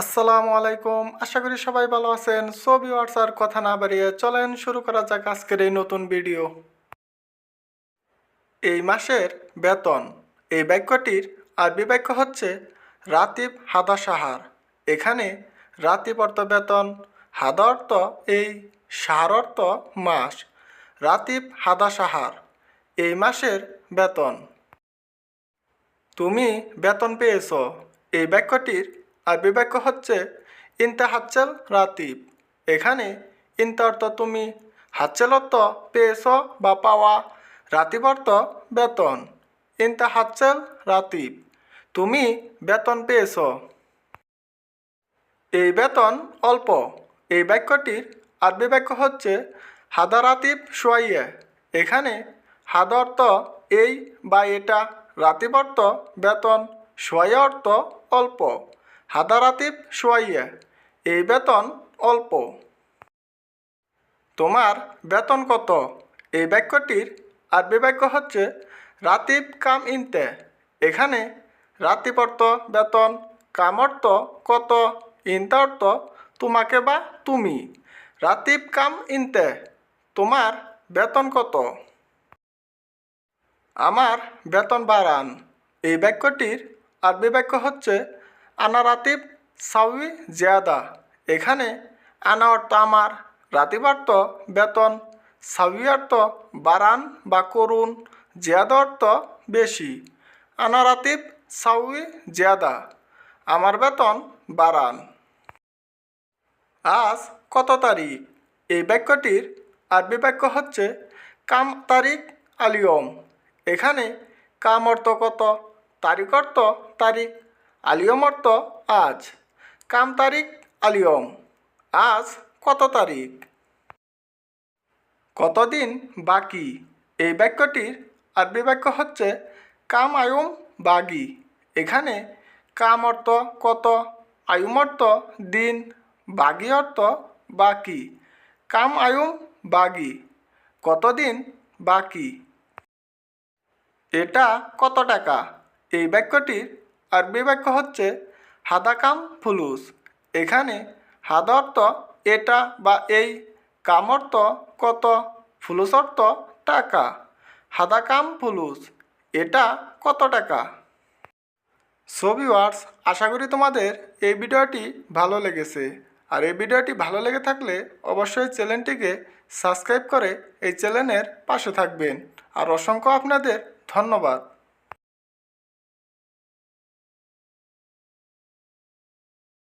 আসসালামু আলাইকুম। আশা করি সবাই ভালো আছেন। ভিউয়ার্স, আর কথা না বাড়িয়ে চলেন শুরু করা যাক আজকের এই নতুন ভিডিও। এই মাসের বেতন, এই বাক্যটির আরবি বাক্য হচ্ছে রাতিব হাদা সাহার। এখানে রাতিব অর্থ বেতন, হাদা অর্থ এই, সাহার অর্থ মাস। রাতিব হাদা সাহার, এই মাসের বেতন। তুমি বেতন পেয়েছ, এই বাক্যটির আরবি বাক্য হচ্ছে ইনতা হাচ্ছেল রাতিব। এখানে ইনতা অর্থ তুমি, হাচ্ছেল অর্থ পেয়েছ বা পাওয়া, রাতিব অর্থ বেতন। ইনতা হাচ্ছেল রাতিব, তুমি বেতন পেয়েছ। এই বেতন অল্প, এই বাক্যটির আরবি বাক্য হচ্ছে হাদা রাতিব সোয়াইয়া। এখানে হাদা অর্থ এই বা এটা, রাতিব অর্থ বেতন, সোয়াইয়া অর্থ অল্প। হাদা রাতিব সোয়াইয়া, এই বেতন অল্প। তোমার বেতন কত, এই বাক্যটির আরবি বাক্য হচ্ছে রাতিব কাম ইনতে। এখানে রাতিব অর্থ বেতন, কাম অর্থ কত, ইনতে অর্থ তোমাকে বা তুমি। রাতিব কাম ইনতে, তোমার বেতন কত। আমার বেতন বাড়ান, এই বাক্যটির আরবি বাক্য হচ্ছে আনা রাতিব সাউই জিয়াদা। এখানে আনা অর্থ আমার, রাতিব অর্থ বেতন, সাউই অর্থ বাড়ান বা করুন, জিয়াদা অর্থ বেশি। আনা রাতিব সাউই জিয়াদা, আমার বেতন বাড়ান। আজ কত তারিখ, এই বাক্যটির আরবি বাক্য হচ্ছে কাম তারিখ আলিয়ম। এখানে কাম অর্থ কত, তারিখ অর্থ তারিখ, আলিয়ম অর্থ আজ। কাম তারিখ আলিয়ম, আজ কত তারিখ। কতদিন বাকি, এই বাক্যটির আরবি বাক্য হচ্ছে কাম আয়ুম বাগি। এখানে কাম অর্থ কত, আয়ুম অর্থ দিন, বাগি অর্থ বাকি। কাম আয়ুম বাগি, কতদিন বাকি। এটা কত টাকা, এই বাক্যটির আরবি বাক্য হচ্ছে হাদা কাম ফুলুস। এখানে হাদা অর্থ এটা বা এই, কাম অর্থ কত, ফুলুস অর্থ টাকা। হাদা কাম ফুলুস, এটা কত টাকা। ভিউয়ার্স, আশা করি তোমাদের এই ভিডিওটি ভালো লেগেছে। আর এই ভিডিওটি ভালো লেগে থাকলে অবশ্যই চ্যানেলটিকে সাবস্ক্রাইব করে এই চ্যানেলের পাশে থাকবেন। আর অসংখ্য আপনাদের ধন্যবাদ।